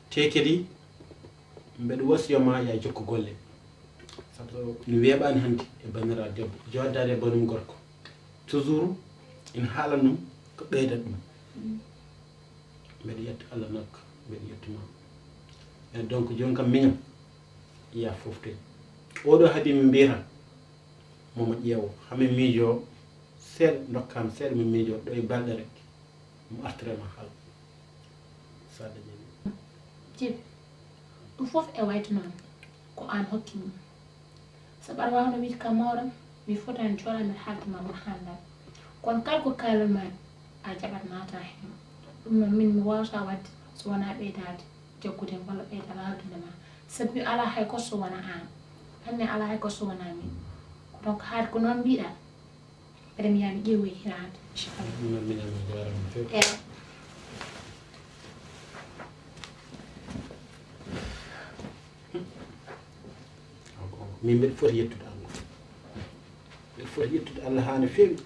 S10: te kadi mbeɗa wasiyoma ya jokku golle sabu mi weeɓani hannde e bandira debbo joddade e banum gorko toujours ina haalanum ko ɓeydat ɗum mbeɗa yetta Allah nokka mbeɗa yettuma e donc joni kam miñam ya foftoy oɗo Haby mi mbiyata momo ƴeewo hami miijo seeɗa dokkama seeɗa mi miijo ɗo e balɗe rek mo artirema haala sa dañi
S8: jibi ɗum fof e wayto noon ko an hokki mum sabu aɗa wawno wiide kam mawɗam mi fotani jooɗa mbiɗa haaldema mon haaldal kono kala ko kaalalma a jaɓat nata hen ɗum noon min mi wawata wadde so wona ɓeydade jokkude walla ɓeyda haaldudema sabi ala hay ko suwana an anne ala hay ko suwana min donc haade ko noon mbiɗa mbeɗa mi yaha mi ƴeewoye hirade inchallah
S10: min mbeɗa foti yettude Allah mbeɗa foti yettude Allah haa no feewi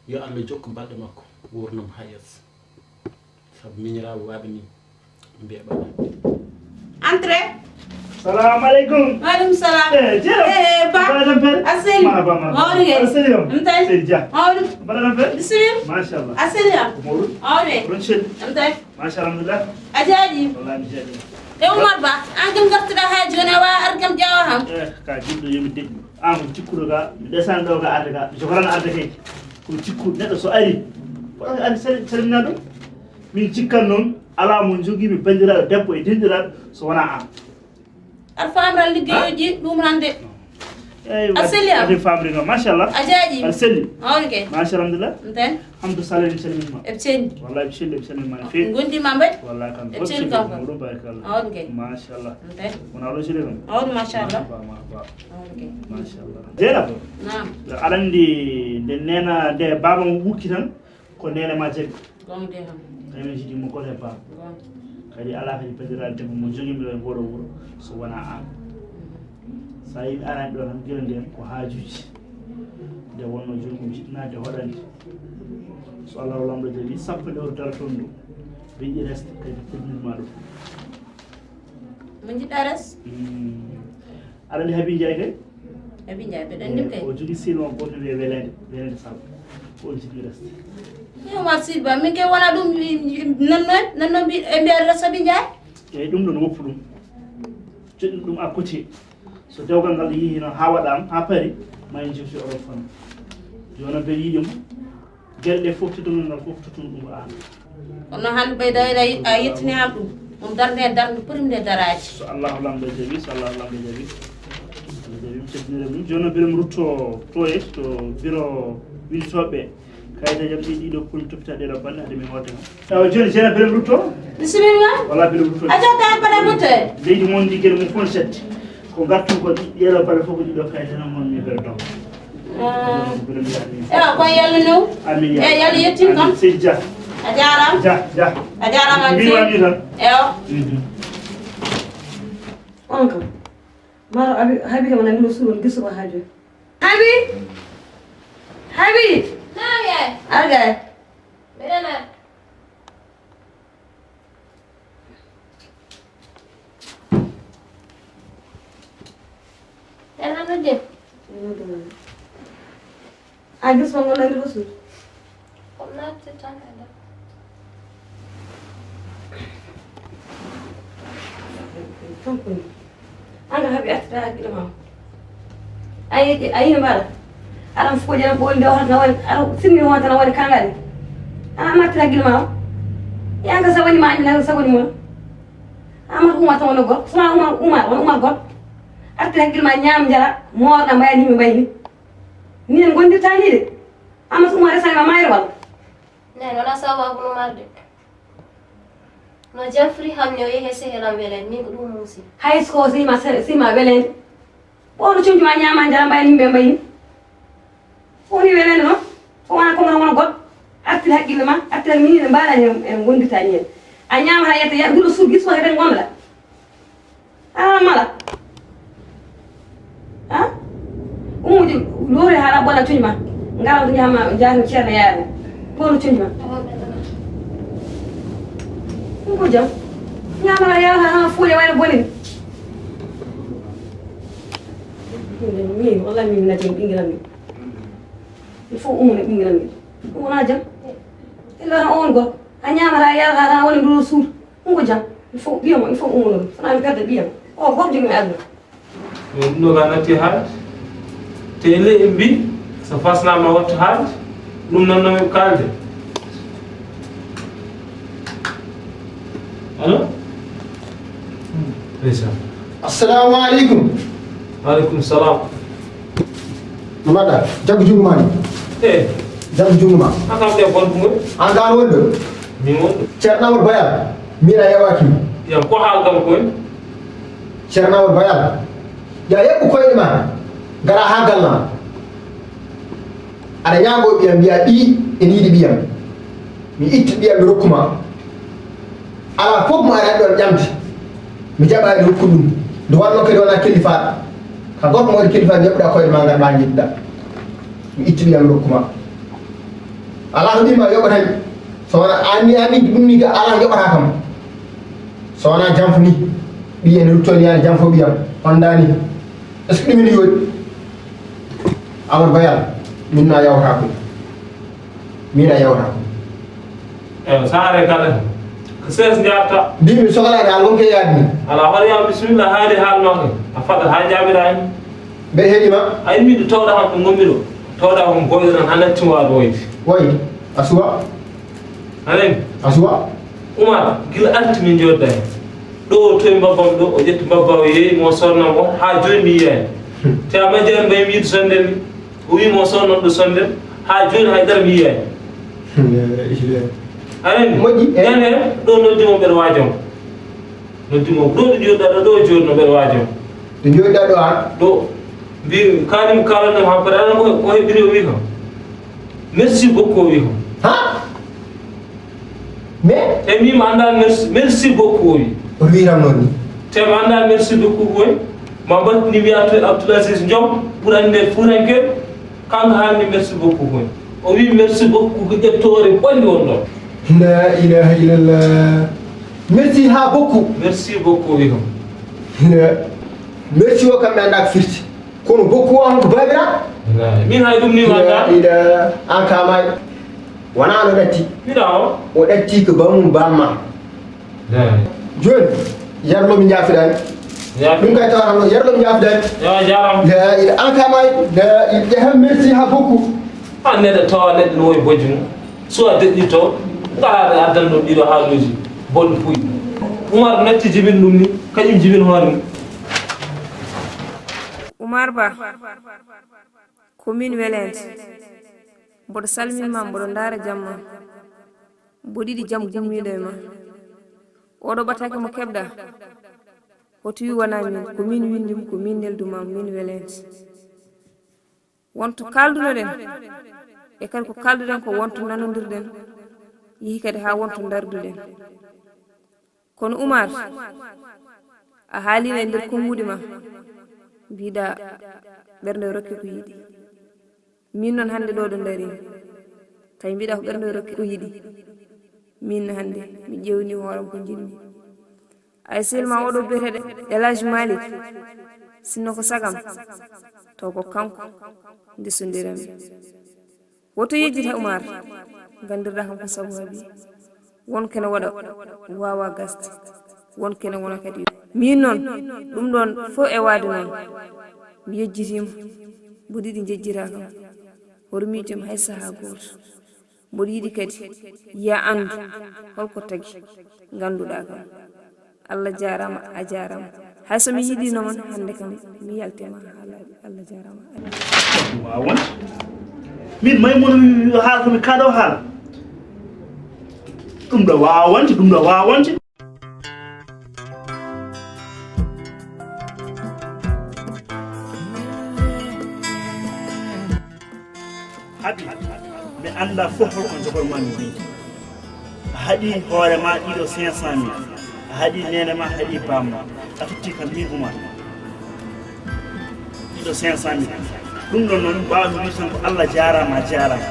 S10: yo Allah jokku balɗe makko wurnam haa yeeso sabu miñiraaɓe waaɓe ni mbiyeɓa
S2: entrée
S5: salamu aleykum
S2: maaleykum salam
S5: ba
S2: aseli mawɗu ge mtay
S5: seydi dia
S2: mawɗu
S5: mbaɗanam fe
S2: bisimil
S5: machallah
S2: aseli am
S5: mawɗu
S2: mawɗu
S5: ɗon celli
S2: mtay
S5: machalhamdulillah
S2: a jaaɗi
S5: wallahi mi jeeɗi
S2: e Oumar Ba an kam gartuɗa ha joni awa ar kam ƴeewa ham
S5: ka jiɗɗo yomi deƴƴu an ko cikkuɗo ga mi ɗesani ɗo ga arde ga jogoran arde kay komi cikkuɗo neɗɗo so ari poɗɗa ari salmina ɗum min cikkan noon ala mo joguimi bandiraɗo debbo e denɗiraɗo so wona an
S2: aɗa famral liggeyoji ɗum rande a selli am
S5: ade famri noon machallah
S2: a jaaƴi
S5: aɗa selli
S2: mawni kay
S5: machalhamdulillah
S2: nten
S5: hamdou saleh mi salminima
S2: eɓe celli
S5: wallahi mi celli mi salminima no fewi
S2: gondima mbaɗi
S5: wallahi kam
S2: eɓe celli kam
S5: ɗum barakallah
S2: mawni kay
S5: machallah
S2: nten
S5: wona ɗo celli noon
S2: mawni machallah
S5: mawni kay machallah jeeɗam
S2: nam
S5: aɗa andi nde nena nde baba mo wukki tan ko nene ma jaɓi
S2: gomde ham
S5: kañum jiɗimo goto e baba kadi ala kadi bandiraɗo debbo mo joguimi ɗo e ngoɗo wuuro so wona an sa yimɓe arani ɗo tan guila ndihen ko haajuji nde wonno joni ko jiɗnade hoɗande so allah lamɗo jaaɓi sappo nde oto dara toon ɗo weƴƴi reste kadi fuɗɗinma ɗum
S2: mo jiɗɗa res
S5: aɗa andi Haby Ndiaye kay
S2: Haby Ndiaye mbeɗa andim kay
S5: o jogui sino goto wiye welede sall ko on jiɗɗi reste
S2: Oumar Sy Ba min kay wona ɗum nanno e mbiyade res Haby Ndiaye
S5: eyyi ɗum ɗo no woppu ɗum joɗɗin ɗum à côté so dewgal ngal yeehi noon ha waɗama ha paari ma en jewti oɗo fannu joni noon mbeɗa yiiɗimo gueɗe ɗe foof teddugal ngal foof tottuno ɗum ko an
S2: kono hande ɓeyda a yettini ham ɗum ɗum darde darde poɗimde daraji
S5: so allahu lamɗo jaaɓi so allahu lamɗo jaaɓi mi cettinire ɗum joni noon mbiɗa mi rutto to e to bureau wintoɓe kayita jam ɗiɗo poli toppita ɗeɗo balɗe haade min hoota kam tawa joni jeena mbiɗa mi rutto
S2: bisimilla
S5: wala mbiɗa mi rutto
S2: a jotta baɗa butte
S5: leydi moon ndi gueɗe mum fof ne setti ko gartum ko ɗeɗo balɗe fof ko ɗiɗo kayita tan mon mi mbeɗa donc
S2: ewa kon yallu new
S5: amin
S2: e yallu yettin kam
S5: seydi dia
S2: a jarama
S5: dia
S2: a jarama
S5: mbiwami tan
S2: ewa
S1: on kam maro Haby kam nani ɗo suuɗon gisumo ha joni Haby
S2: nam yaay
S1: arga
S2: mbeɗana elano je
S1: a gismo gon nani ɗo suuɗ
S2: kom natte tan eda
S1: tamponi anga Haby artita hakkille ma ayino mbaɗa aɗan fof ko jana ɓolde nde hoto woni aɗa simmi hoto tan woni kangari ana martita hakkille ma o yanka sa wonima añumina sa woni moon amata Oumar tan woni goto sona Oumar won Oumar goto artita hakkille ma ñaam jara moorɗa mbaya nimɓe mbayi ni minen gondirta ni de amata Oumar resanima mayre walla
S2: nen wona sababu no marde no jafri hamne o yeehe sehelam welen min ko ɗum muusi
S1: hay so sima welende ɓono comcuma ñama jara mbaya nimɓe mbayi woni welende noon o wona comme wona goɗɗo artira haqqille ma artira min ne mbaɗani en gondirtani hen a ñama ha yetta nduɗo suuɗ guiso heɗen gonɗa a mala a umuji loori haala bona coñi ma ngara to jahama jahno ceerno yaade ɓono coñi ma ɗum ko jaam ñamata yaata ha fuuƴe wayno bonini min wallahi min natim ɓinguelam ni il faut umune ɓinguelam ni ɗum wona jaam illa tan o woni goto a ñamata yalata tan woni nduɗo suudu ɗum ko jaam il faut ɓiyamo il faut umunoɗum sona mi perde ɓiyam o goto jogimi aduna
S6: ɗum ɗo ka natti haade te ele e mbi so fasnama wattu haade ɗum nannomi kalde allo ndeysan
S7: assalamu aleykum
S6: waaleykum salam
S7: no mbaɗɗa jaggo jungo ma ni jaggo jungo ma
S6: hakam de gonɗumo
S7: an kan woni ɗo
S6: min wonɗo
S7: ceerno Amadou Bayal mira yawaki
S11: ya ko hal gam ko
S7: cerna wal bayal ya yebbu koyde ma gara ha gallam ada ñaago biyam biya ɗi en yiɗi biyam mi itti biyam mi rokkuma ala fof mo ara ɗon ƴamde mi jaɓaɗi hokku ɗum nde wanno kadi wona kellifaɗo ka goto mo waɗi kellifaɗo jaɓɓuɗa koyɗe ma garɗa jiɗɗa mi itti biyam mi rokkuma ala ko mbima yoɓatami so wona anni ɗum ni ala yoɓata kam so wona janfo ni ɓiye ne ruttoni yani janfo ɓiyam ondani est ce que ɗumini yoɗi amadou bayal min na yawta ko mina yawta ko
S11: saare kala ses njaarta
S7: mbimi sohlade haal wonke yaade ni
S11: ala hoɗa yam bisimilla haali haal noke a faɗat ha jaɓira hen
S7: mbeɗa heeɗima
S11: a yimmiɗo tawɗa kam ɗo gommi ɗo tawɗa kom boyɗo tan hannattima waɗo woyde
S7: woyi a suwa
S11: anani
S7: a suwa
S11: Oumar gila arti min jodda hen ɗo toye mbabbam ɗo o ƴetti mbabba o yeeyi mo sornam o ha joni mi yiyani te a majjani mbayimi yiide sondel ni o wimo sonnon ɗo sondel ha joni haydara mi yiyani anani
S7: moƴƴi
S11: ñande ɗo noddimo mbeɗa waajom noddimo ɗo ɗo joɗɗa ɗo joni no mbeɗa waajom
S7: ɗo joɗɗa ɗo an
S11: ɗo mbi kanim kalanɗam hampade aɗa ko heɓiri o wi kam merci beaucoup o wi kam
S7: ha mais
S11: te mima anda merci beaucoup o wi
S7: o wiram noon ni
S11: te mi anda merci beaucoup koy ma mbattini wiya Abdoul Aziz Diom ɓurande furanke kanko haalni merci beaucoup koy o wi merci beaucoup ko ƴettore ɓonde won ɗon
S7: la ilaha illallah merci ha beaucoup
S11: merci beaucoup wi kam
S7: merci o kam mi anda ko firti kono beaucoup o on ko babira
S11: min hay ɗum ni manda
S7: ida an kamaɗo wona no ɗatti
S11: mbiɗa o
S7: o ɗatti ko bamum bamma joni yarlomi jaafiɗani ɗum kay tawa tan yarlomi jaafiɗani
S11: yo jarama
S7: la ila an kamaɗo la ila ƴehem merci ha beaucoup
S11: an neɗɗo tawa neɗɗo no woyi bojji mum soit deƴƴito ngaraɗa addanno ɗiɗo haaluji bonɗo puy Oumar natti jibin ɗum ni kañum jibin hoore mum
S2: Oumar Ba commune welende mboɗo salminma mboɗo ndaara jamma mbo ɗiɗi jam gummiɗo e ma oɗo ɓatake mo keɓɗa hoto wi wona min ko min windimo ko min nelduma min welende wonto kaldunoɗen e kadi ko kalduɗen ko wonto nanodirɗen yeehi kadi ha wonto darduɗen kono Oumar a haalino e nder konguɗi ma mbiɗa ɓernde rokke ko yiɗi min noon hannde ɗo ɗo darimi tawi mbiɗa ko ɓernde rokke ko yiɗi min hannde mi ƴewni hooram ko jinmi ay selma oɗo biyeteɗo El Hadji Malick sinno ko sagam taw ko kanko ndesondirami woto yejjita Oumar gandirɗa kam ko sabu habi won kene waɗa wawa gasde won kene wona kadi min noon ɗum ɗon fof e waade noon mi yejjitima mbo ɗiɗi jejjita kam hoto miijom hay saha goto mboɗo yiɗi kadi ya andu holko tagi ganduɗa kam Allah jarama a jarama hay somi yiɗinoma hande kam mi yaltema haalaɓe Allah jarama
S5: wawon min maymono haala komi kaɗo haala ɗum ɗo wawonte ɗum ɗo wawonte haɗi mi anda fof holko jogormami wiyde a haɗi hoore ma ɗiɗo 500 000 a haɗi nene ma haɗi bamma a totti kam min Oumar ɗiɗo 500 000 ɗum ɗon noon mbawmi wi tan ko Allah jarama a jarama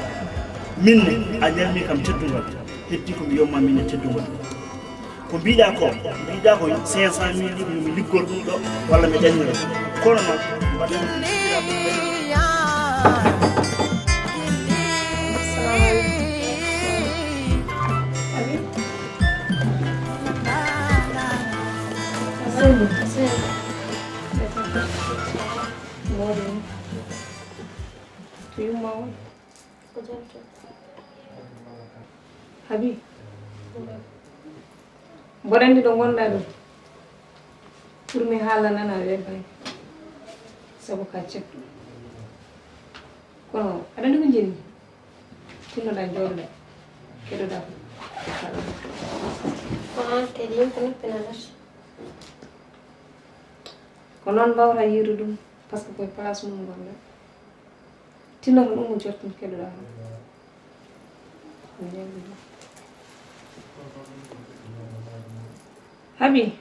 S5: minne a ñalmi kam teddugal heddi komi yomma minne teddugal ko mbiɗa ko 500 000 ɗi mi liggol ɗum ɗo walla mi ɗannire kono noon
S2: Habi mboɗandi ɗo gonɗa ɗo pour mi haala nana webbay sabu ka cettu kono aɗa andi ko jenni tinnoɗa jooɗoɗa keɗoɗa ko
S1: kadi yimɓe noppinalata
S2: ko noon mbawta yiiru ɗum par ce que koye place mum gonɗa tinno ko ɗum mo jottum keɗoɗa Habi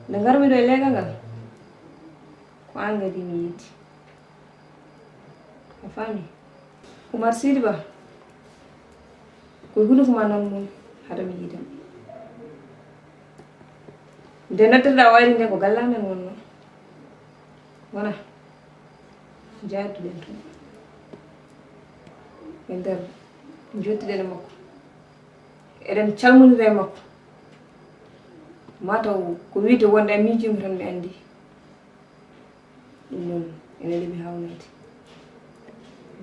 S2: nde garmi ɗo e leegal ngal ko an gadi mi yiiti a faami Oumar Sidi Ba koye hunde ko ma nan mum haɗa mi yiidam nde noddirɗa wayri nde ko gallamen wonno wona jadduɗen toon e nder jottiɗen e makko eɗen calmodira e makko mataw ko wiide wonde a miijimi tan mi andi ɗum noon ene leeɓi hawnade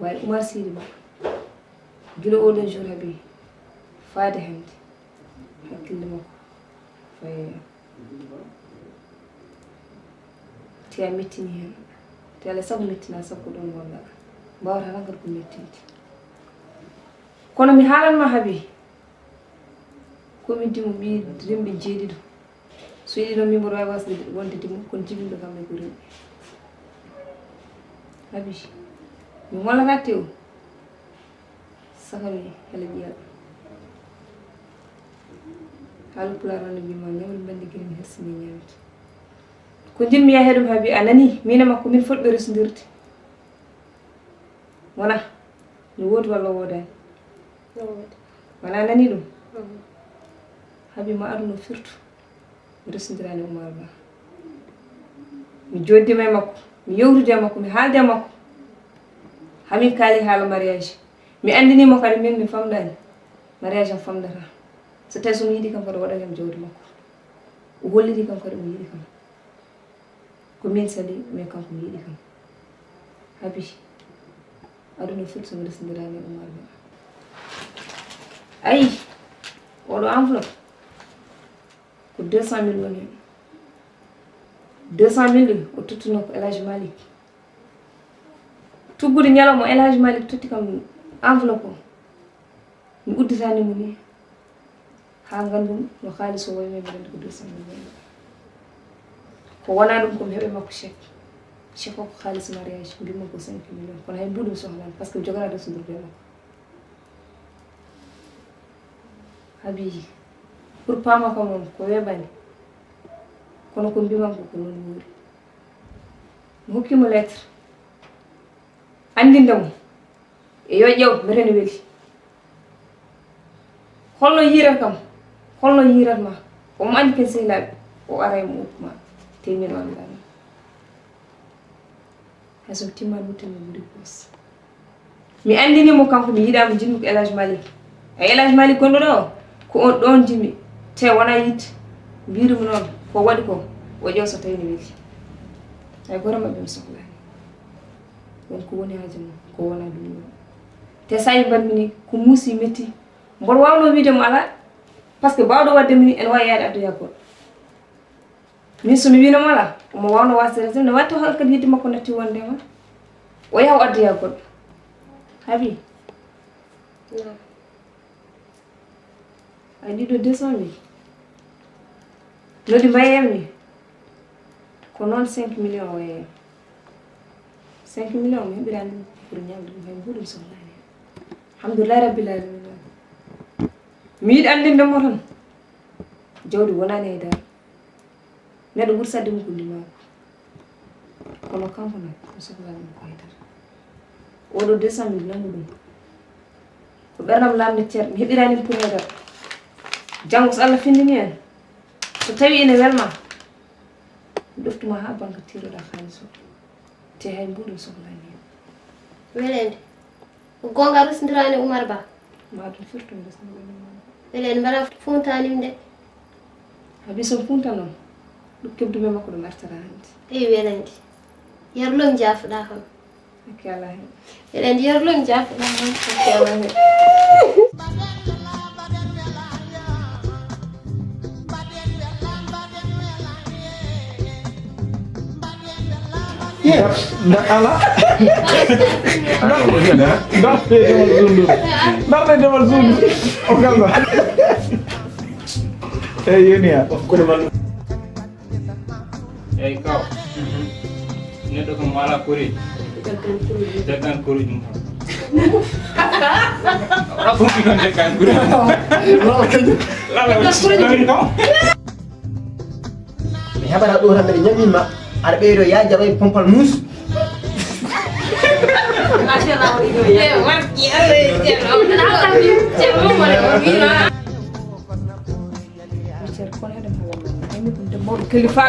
S2: wawi Oumar Sidi Ba gila oɗon jour Habi faade hande hakkille makko faye te a mettini hen te Allah sago mettina sago ko ɗon gonɗa mbawata tan kadi ko mettinde kono mi haalanma Habi komi dimo ɓi rimɓe jeeɗiɗo so yiɗi noon mimboɗo wawi wasde wonde dimo kono jibinɗo kamɓe ko rimɓe Habi mi wallata tew sakami hela ƴiyaɗo haala pulaar wonde mbima ñamri bandi guila mi hersini ñamde ko jinmi yahe ɗum Habi a nani min e makko min fotɓe resdodirde wona mi woodi walla woodani wona nani ɗum Habi ma aduna firtu mi resdodirani Oumar Ba mi joddima e makko mi yewtude e makko mi haalde e makko hamin kaali haala mariage mi andinimo kadi min mi famɗani mariage am famdata so tawi somi yiiɗi kam kadi waɗanemo jawdi makko o holliri kam kadi o yiiɗi kam ko min sali mais kanko mi yiiɗi kam Habi aduna firtu somi resdodirani Oumar Ba ayi oɗo enveloppe ko 200 000 woni hen 200 000 ɗi o tottuno ko El Hadji Malick tuggude ñalawma El Hadji Malick totti kam enveloppe o mi udditanimo ni ha gandum no haaliss o woyme mi gandi ko 200 000 woni ko wona ɗum komi heeɓe makko chèque o ko haaliss mariage mbimo ko 5 millions kono hay mbuɗum sohlani par ce que jogana resdodirde makko Habi pour paama kam on ko weɓani kono ko mbimam ko noon wuuri mi hokkimo lettre andindemo e yo ƴeew mbete ne weeli holno yiirat kam holno yiiratma omo andi ken sehilaɓe o ara e mo uppuma te min o andani hay somi timmani wuttami ɓuuri pos mi andinimo kanko mi yiiɗamo jinmi ko El Hadji Malick e El Hadji Malick gonɗo ɗo ko on ɗon jimi te wona yitte mbirumi noon ko waɗi ko o ƴeew so tawi ne weeli hay goto maɓɓe mi sohlani wonko woni haaji mum ko wona ɗum ɗon te sa yi mbanmini ko muusi metti mboɗo wawno wiide mo ala par ce que bawɗo wadde mini ene wawi yaade addoya goɗɗo min somi winoma ala omo wawno wasde ne watta ho kadi yidde makko natti wondema o yaha o addoya goɗɗo Habi ay ɗiɗo 200 000 nodi mbayem ni ko noon 5 millions o yeeyam 5 millions mi heɓirani ɗum pour ñamde ɗum hay mbuɗum sohlani alhamdoulillahi rabbil alamin mi yiɗi andindemo tan jawdi wonani e dara neɗɗo ɓuuri sadde mum ko limako kono kanko nak mi sohlani ko haydara oɗo 200 000 nangu ɗum ko ɓernam lamde ceer mi heɓirani pour haydara janggo so Allah findini en so tawi ene welma mi ɗoftuma ha banque tiroɗa haaliss o te hay mbuɗum sohlani hen
S1: welede ko gonga resdodirani Oumar Ba
S2: ma ɗum firtu mi resdodirani
S1: welede mbaɗa funtanim de
S2: Habi somi funta noon ɗum kebdume makko ɗum artata hande
S1: eyi welede yarlom jafuɗa kam
S2: hakke ala hen
S1: welede yarlom jafuɗa kam hakke ala hen
S6: ala darde demal zundu o galma
S12: Yenia.
S11: Kau. Ini tu kemana kuri? Tekan kuri jumpa. Apa bukan tekan kuri? Lalu kau.
S7: Haba na ɗora mbeɗe ñamima aɗa ɓeydo ya jaɓa pompal mus
S2: Kalifa